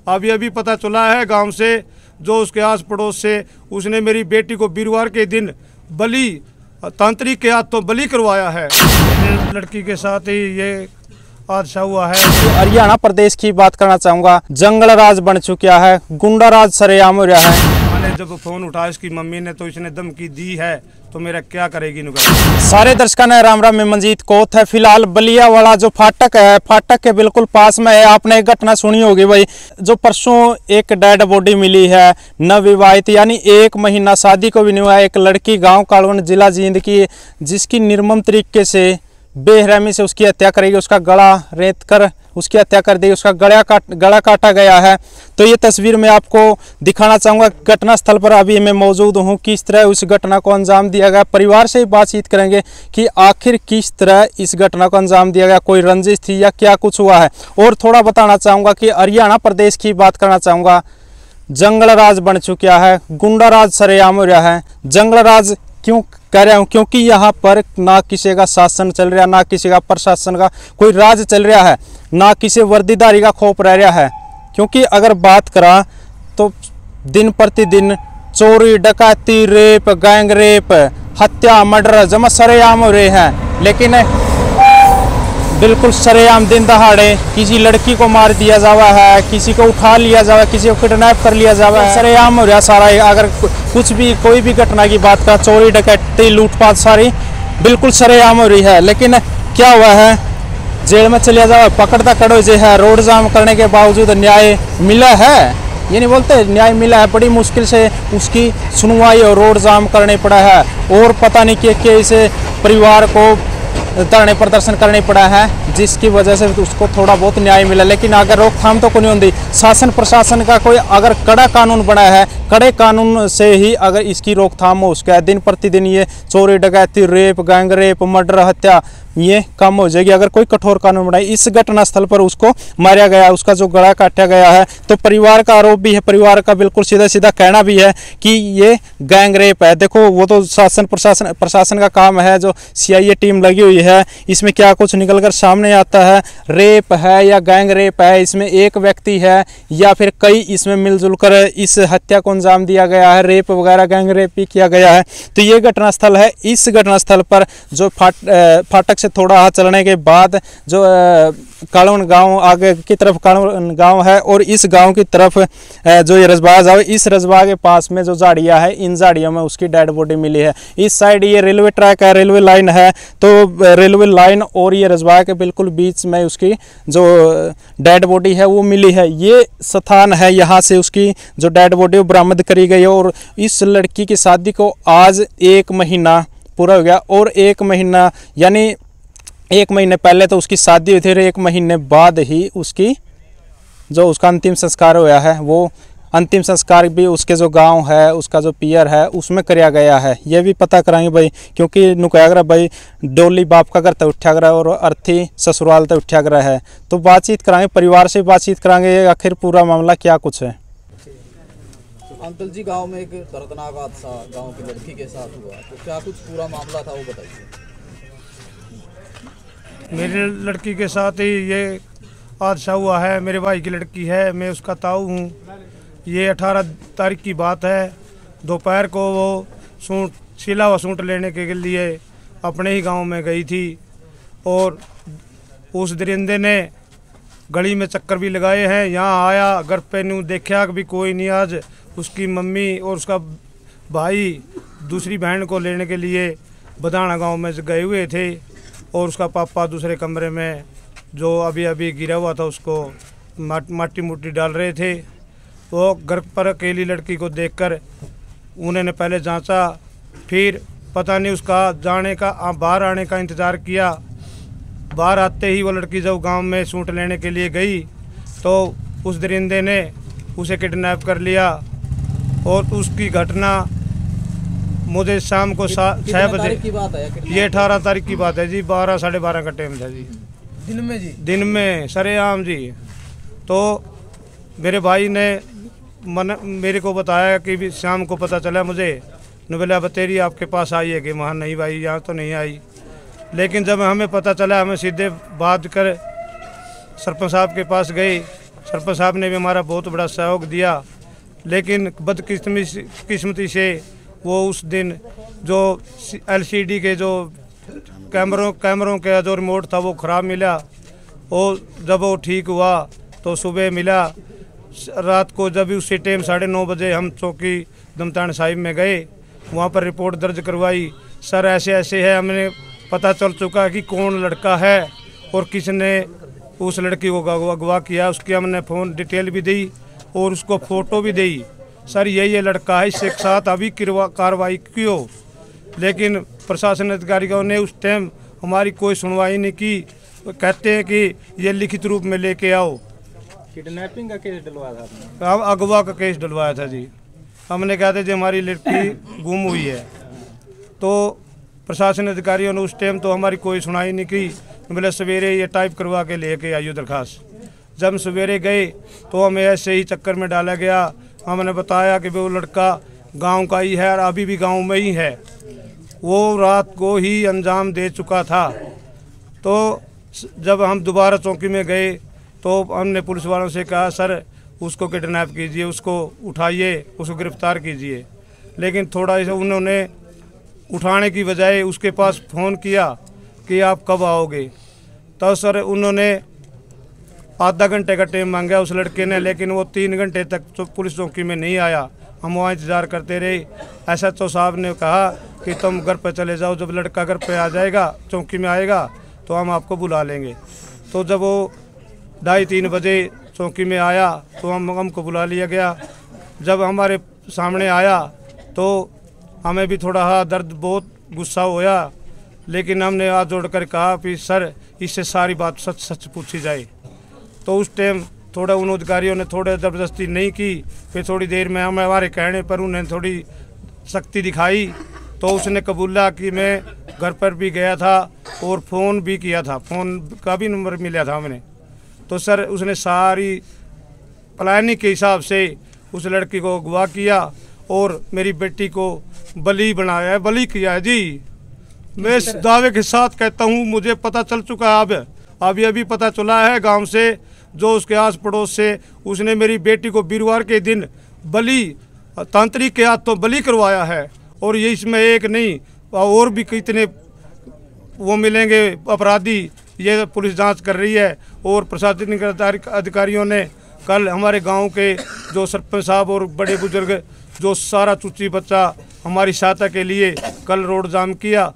अभी अभी पता चला है गांव से, जो उसके आस पड़ोस से, उसने मेरी बेटी को वीरवार के दिन बलि तांत्रिक के हाथों बलि करवाया है। लड़की के साथ ही ये हादसा हुआ है। हरियाणा प्रदेश की बात करना चाहूँगा, जंगल राज बन चुका है, गुंडा राज सरेआम हो रहा है। मैंने जब फोन उठाया इसकी मम्मी ने तो इसने धमकी दी है, तो मेरा क्या करेगी नुकसान। सारे दर्शकों ने राम राम, में मंजीत कोत है। फिलहाल बलिया वाला जो फाटक है, फाटक के बिल्कुल पास में है। आपने एक घटना सुनी होगी भाई, जो परसों एक डेड बॉडी मिली है, नवविवाहित, यानी 1 महीना शादी को भी नहीं हुआ, एक लड़की, गांव कालवन, जिला जींद की, जिसकी निर्मम तरीके से बेरहमी से उसकी हत्या करेगी, उसका गला रेत कर उसकी हत्या कर दी, उसका गला काटा गया है। तो ये तस्वीर मैं आपको दिखाना चाहूँगा। घटना स्थल पर अभी मैं मौजूद हूँ। किस तरह उस घटना को अंजाम दिया गया, परिवार से ही बातचीत करेंगे कि आखिर किस तरह इस घटना को अंजाम दिया गया, कोई रंजिश थी या क्या कुछ हुआ है। और थोड़ा बताना चाहूँगा कि हरियाणा प्रदेश की बात करना चाहूँगा, जंगल राज बन चुका है, गुंडा राज सरेआम हो रहा है। जंगल राज क्यों कह रहा हूँ, क्योंकि यहाँ पर ना किसी का शासन चल रहा, ना किसी का प्रशासन का कोई राज चल रहा है, ना किसी वर्दीदारी का खौफ रह रहा है। क्योंकि अगर बात करा तो दिन प्रतिदिन चोरी, डकैती, रेप, गैंग रेप, हत्या, मर्डर जमा सरेआम हो रहे हैं। लेकिन बिल्कुल सरेआम दिन दहाड़े किसी लड़की को मार दिया जावा है, किसी को उठा लिया जावा, किसी को किडनैप कर लिया जावा है, सरेआम हो रहा सारा। अगर कुछ भी कोई भी घटना की बात करें, चोरी, डकैती, लूटपाट सारी बिल्कुल सरेआम हो रही है। लेकिन क्या हुआ है, जेल में चलिया जावा, पकड़ता कड़ो जे है, रोड जाम करने के बावजूद न्याय मिला है, ये नहीं बोलते न्याय मिला है, बड़ी मुश्किल से उसकी सुनवाई और रोड जाम करने पड़ा है। और पता नहीं कि इसे परिवार को धरने प्रदर्शन करने पड़ा है, जिसकी वजह से उसको थोड़ा बहुत न्याय मिला। लेकिन अगर रोकथाम तो कोई नहीं होती, शासन प्रशासन का कोई अगर कड़ा कानून बना है, कड़े कानून से ही अगर इसकी रोकथाम हो उसका, दिन प्रतिदिन ये चोरी, डकैती, रेप, गैंग रेप, मर्डर, हत्या ये कम हो जाएगी अगर कोई कठोर कानून बनाए। इस घटना स्थल पर उसको मारा गया, उसका जो गला काटा गया है, तो परिवार का आरोप भी है, परिवार का बिल्कुल सीधा सीधा कहना भी है कि ये गैंग रेप है। देखो वो तो शासन प्रशासन का काम है, जो CIA टीम लगी हुई है, इसमें क्या कुछ निकलकर सामने आता है, रेप है या गैंग रेप है, इसमें एक व्यक्ति है या फिर कई इसमें मिलजुल कर इस हत्या को अंजाम दिया गया है, रेप वगैरह गैंग रेप भी किया गया है। तो ये घटना स्थल है। इस घटना स्थल पर जो फाटक से थोड़ा हाथ चलने के बाद जो कालवन गांव आगे की तरफ कालवन गांव है, और इस गांव की तरफ जो ये रजबाग है, इस रजबाग के पास में जो झाड़ियां है, इन झाड़ियों में उसकी डेड बॉडी मिली है। इस साइड ये रेलवे ट्रैक है, रेलवे लाइन है, तो रेलवे लाइन और ये रजबाग के बिल्कुल बीच में उसकी जो डेड बॉडी है वो मिली है। ये स्थान है, यहाँ से उसकी जो डेड बॉडी बरामद करी गई है। और इस लड़की की शादी को आज 1 महीना पूरा हो गया, और 1 महीना यानी 1 महीने पहले तो उसकी शादी हुई थी, 1 महीने बाद ही उसकी जो उसका अंतिम संस्कार हुआ है, वो अंतिम संस्कार भी उसके जो गांव है, उसका जो पियर है, उसमें कराया गया है। ये भी पता कराएंगे भाई, क्योंकि नुकयागरा भाई डोली बाप का घर तो उठागरा और अर्थी ससुराल तो उठागरा है। तो बातचीत कराएंगे, परिवार से बातचीत कराएंगे, आखिर पूरा मामला क्या कुछ है। अंकल जी, गांव में एक दर्दनाक हादसा गांव की लड़की के साथ हुआ, तो क्या कुछ पूरा मामला था वो बताइए। मेरी लड़की के साथ ही ये हादसा हुआ है। मेरे भाई की लड़की है, मैं उसका ताऊ हूँ। ये 18 तारीख की बात है। दोपहर को वो सिला व सूट लेने के लिए अपने ही गांव में गई थी, और उस दरिंदे ने गली में चक्कर भी लगाए हैं। यहाँ आया, घर पे न्यू देखा भी कोई नहीं। आज उसकी मम्मी और उसका भाई दूसरी बहन को लेने के लिए बदाना गांव में गए हुए थे, और उसका पापा दूसरे कमरे में जो अभी अभी गिरा हुआ था उसको माटी मुट्टी डाल रहे थे। वो घर पर अकेली लड़की को देखकर उन्होंने पहले जांचा, फिर पता नहीं उसका जाने का बाहर आने का इंतज़ार किया। बाहर आते ही वो लड़की जब गांव में सूट लेने के लिए गई तो उस दरिंदे ने उसे किडनैप कर लिया, और उसकी घटना मुझे शाम को 6 बजे की बात है, ये 18 तारीख की बात है जी, 12 साढ़े 12 का टाइम था जी, दिन में जी, दिन में सरेआम जी। तो मेरे भाई ने मेरे को बताया कि भी शाम को पता चला मुझे, बोला बतेरी आपके पास आई है कि वहाँ नहीं भाई, यहाँ तो नहीं आई। लेकिन जब हमें पता चला, हमें सीधे बात कर सरपंच साहब के पास गए। सरपंच साहब ने भी हमारा बहुत बड़ा सहयोग दिया, लेकिन बदकिस्मती से वो उस दिन जो LCD के जो कैमरों का जो रिमोट था वो ख़राब मिला। और जब वो ठीक हुआ तो सुबह मिला। रात को जब उसी टाइम 9:30 बजे हम चौकी दमतान साहिब में गए, वहाँ पर रिपोर्ट दर्ज करवाई। सर ऐसे ऐसे है, हमने पता चल चुका है कि कौन लड़का है और किसने उस लड़की को अगवा किया। उसकी हमने फ़ोन डिटेल भी दी और उसको फ़ोटो भी दी। सर ये लड़का है, इसके साथ अभी कार्रवाई क्यों? लेकिन प्रशासन अधिकारियों ने उस टाइम हमारी कोई सुनवाई नहीं की। कहते हैं कि ये लिखित रूप में लेके आओ। किडनैपिंग का केस डलवाया था आपने? अब अगवा का केस डलवाया था जी। हमने कहा था जी हमारी लड़की गुम हुई है, तो प्रशासन अधिकारियों ने उस टाइम तो हमारी कोई सुनाई नहीं की। बोले सवेरे ये टाइप करवा के लेके आइयो दरखास्त। जब सवेरे गए तो हमें ऐसे ही चक्कर में डाला गया। हमने बताया कि वो लड़का गांव का ही है और अभी भी गांव में ही है। वो रात को ही अंजाम दे चुका था। तो जब हम दोबारा चौकी में गए तो हमने पुलिस वालों से कहा सर उसको किडनैप कीजिए, उसको उठाइए, उसको गिरफ्तार कीजिए। लेकिन थोड़ा सा उन्होंने उठाने की बजाय उसके पास फ़ोन किया कि आप कब आओगे। तो सर उन्होंने आधा घंटे का टाइम मांगा उस लड़के ने, लेकिन वो 3 घंटे तक पुलिस चौकी में नहीं आया। हम वहाँ इंतज़ार करते रहे। SHO साहब ने कहा कि तुम घर पर चले जाओ, जब लड़का घर पे आ जाएगा, चौकी में आएगा तो हम आपको बुला लेंगे। तो जब वो 2:30-3 बजे चौकी में आया तो हमको बुला लिया गया। जब हमारे सामने आया तो हमें भी थोड़ा दर्द, बहुत गुस्सा होया, लेकिन हमने हाथ जोड़कर कहा कि सर इससे सारी बात सच सच पूछी जाए। तो उस टाइम थोड़ा उन अधिकारियों ने थोड़ा ज़बरदस्ती नहीं की। फिर थोड़ी देर में हमारे कहने पर उन्हें थोड़ी सख्ती दिखाई। तो उसने कबूला कि मैं घर पर भी गया था और फ़ोन भी किया था, फ़ोन का भी नंबर मिला था हमने। तो सर उसने सारी प्लानिंग के हिसाब से उस लड़की को अगवा किया और मेरी बेटी को बली बनाया है, बली किया है जी। मैं इस दावे के साथ कहता हूँ, मुझे पता चल चुका है। अब ये भी पता चला है गांव से, जो उसके आस पड़ोस से, उसने मेरी बेटी को वीरवार के दिन बली, तांत्रिक के हाथ तो बली करवाया है। और ये इसमें एक नहीं और भी कितने वो मिलेंगे अपराधी, ये पुलिस जांच कर रही है। और प्रशासनिक अधिकारियों ने कल हमारे गांव के जो सरपंच साहब और बड़े बुजुर्ग, जो सारा चुच्ची बच्चा हमारी सहायता के लिए कल रोड जाम किया,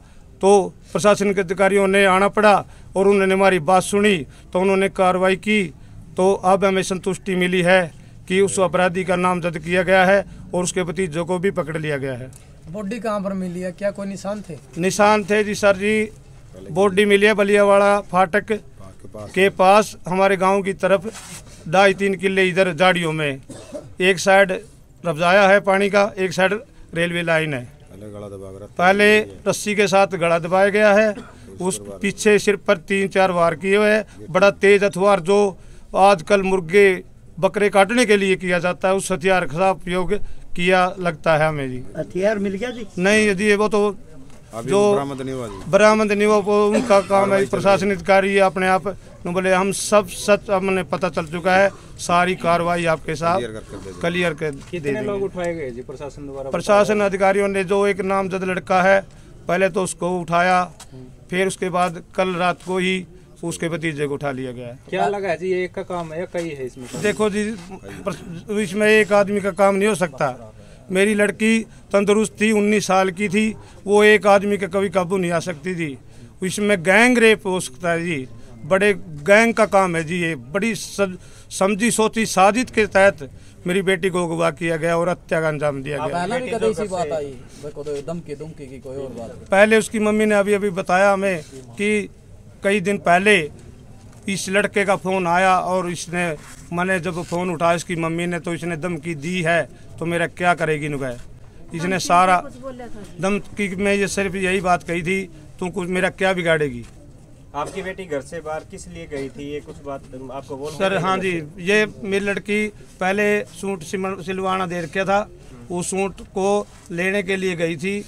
तो प्रशासनिक अधिकारियों ने आना पड़ा और उन्होंने हमारी बात सुनी तो उन्होंने कार्रवाई की। तो अब हमें संतुष्टि मिली है कि उस अपराधी का नामजद किया गया है और उसके भतीजों को भी पकड़ लिया गया है। बॉडी कहाँ पर मिली है? क्या कोई निशान थे? निशान थे जी सर जी। बॉडी मिली है बलियावाड़ा फाटक के पास, हमारे गांव की तरफ 2.5-3 किले इधर झाड़ियों में। एक साइड रफ्जाया है पानी का, एक साइड रेलवे लाइन है। पहले रस्सी के साथ गला दबाया गया है, उस पीछे सिर पर 3-4 वार किए हुए हैं। बड़ा तेज हथियार जो आजकल मुर्गे बकरे काटने के लिए किया जाता है, उस हथियार का उपयोग किया लगता है हमें जी। हथियार मिल गया जी? नहीं जी, वो तो जो बरामद नहीं हुआ उनका काम है। प्रशासनिक अधिकारी अपने आप बोले हम सब सच हमने पता चल चुका है, सारी कार्रवाई आपके साथ क्लियर कर। कितने लोग उठाए गए जी प्रशासन द्वारा? प्रशासन अधिकारियों ने जो एक नामजद लड़का है पहले तो उसको उठाया, फिर उसके बाद कल रात को ही उसके भतीजे को उठा लिया गया है। क्या लगा है जी, एक का काम है या कई है इसमें? देखो जी, इसमें एक आदमी का काम नहीं हो सकता। मेरी लड़की तंदुरुस्त थी, 19 साल की थी, वो एक आदमी के कभी काबू नहीं आ सकती थी। इसमें गैंग रेप हो सकता है जी, बड़े गैंग का काम है जी। ये बड़ी समझी सोची साजिश के तहत मेरी बेटी को अगवा किया गया और हत्या का अंजाम दिया गया। पहले भी कभी ऐसी बात आई, धमकी की कोई और बात? पहले उसकी मम्मी ने अभी बताया हमें कि कई दिन पहले इस लड़के का फ़ोन आया और इसने, मैंने जब फ़ोन उठाया इसकी मम्मी ने तो इसने धमकी दी है, तो मेरा क्या करेगी नुगै। इसने सारा धमकी में ये सिर्फ यही बात कही थी, तुम कुछ मेरा क्या बिगाड़ेगी। आपकी बेटी घर से बाहर किस लिए गई थी, ये कुछ बात आपको बोल? सर हाँ जी, ये मेरी लड़की पहले सूट सिलवाना दे रखा था, उस सूट को लेने के लिए गई थी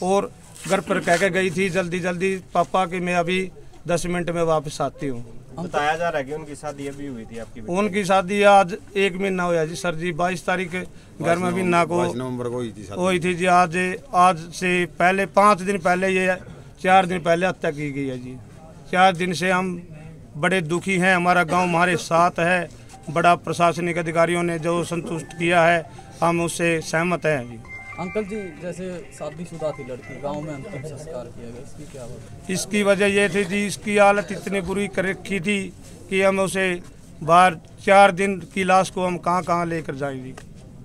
और घर पर कह के गई थी जल्दी जल्दी पापा कि मैं अभी 10 मिनट में वापस आती हूँ। बताया जा रहा है कि उनकी शादी अभी हुई थी आपकी बेटी। उनकी शादी आज 1 महीना हुआ जी सर जी। 22 तारीख घर में महीना को 22 नवंबर को हुई थी जी। आज से पहले 5 दिन पहले, ये 4 दिन पहले हत्या की गई है जी। 4 दिन से हम बड़े दुखी हैं। हमारा गांव हमारे साथ है। बड़ा प्रशासनिक अधिकारियों ने जो संतुष्ट किया है, हम उससे सहमत हैं जी। अंकल जी, जैसे शादीशुदा थी लड़की, गांव में अंतिम संस्कार किया गया, इसकी क्या वजह? इसकी वजह ये थी जी, इसकी हालत इतनी बुरी कर रखी थी कि हम उसे बाहर 4 दिन की लाश को हम कहाँ लेकर जाएंगे।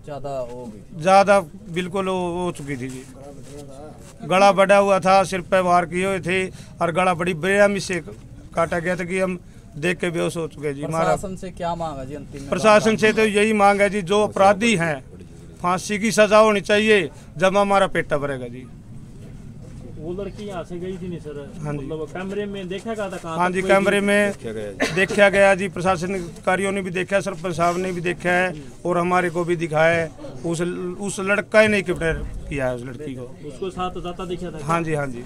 ज़्यादा हो गई? ज़्यादा बिल्कुल हो चुकी थी जी। गला बढ़ा हुआ था, सिर पे वार किए हुए थे और गला बड़ी बेरहमी से काटा गया था कि हम देख के बेहोश हो चुके जी। हमारा प्रशासन से क्या मांग है जी अंतिम में? प्रशासन से तो यही मांग है जी, जो अपराधी हैं फांसी की सजा होनी चाहिए, जब हमारा पेटा भरेगा जी। वो लड़की यहाँ से गई थी नहीं सर? हाँ जी। मतलब कैमरे में देखा गया था कहाँ? हाँ जी, कैमरे में देखा गया जी। प्रशासनिक अधिकारियों ने भी देखा, सरपंच साहब ने भी देखा है और हमारे को भी दिखाया है। उस लड़का ही नहीं किडनैप किया है उस लड़की को। उसको साथ जाता दिखा था? हाँ जी, हाँ जी।